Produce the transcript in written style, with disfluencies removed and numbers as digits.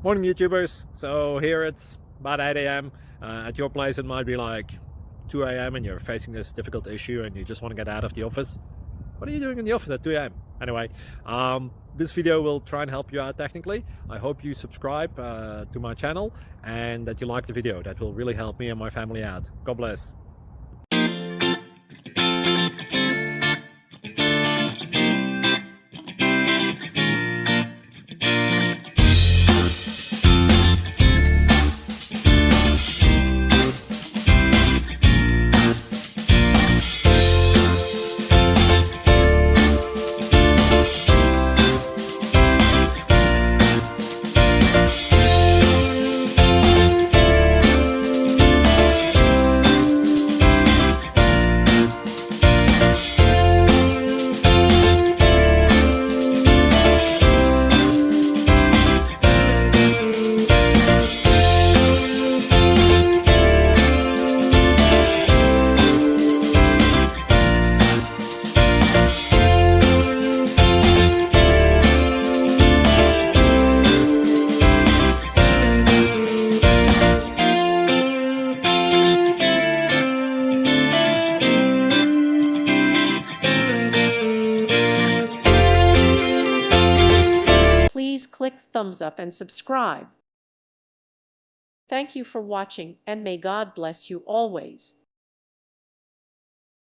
Morning YouTubers. So here it's about 8 a.m. At your place it might be like 2 a.m. and you're facing this difficult issue and you just want to get out of the office. What are you doing in the office at 2 a.m.? Anyway, this video will try and help you out technically. I hope you subscribe to my channel and that you like the video. That will really help me and my family out. God bless. Please click thumbs up and subscribe. Thank you for watching, and may God bless you always.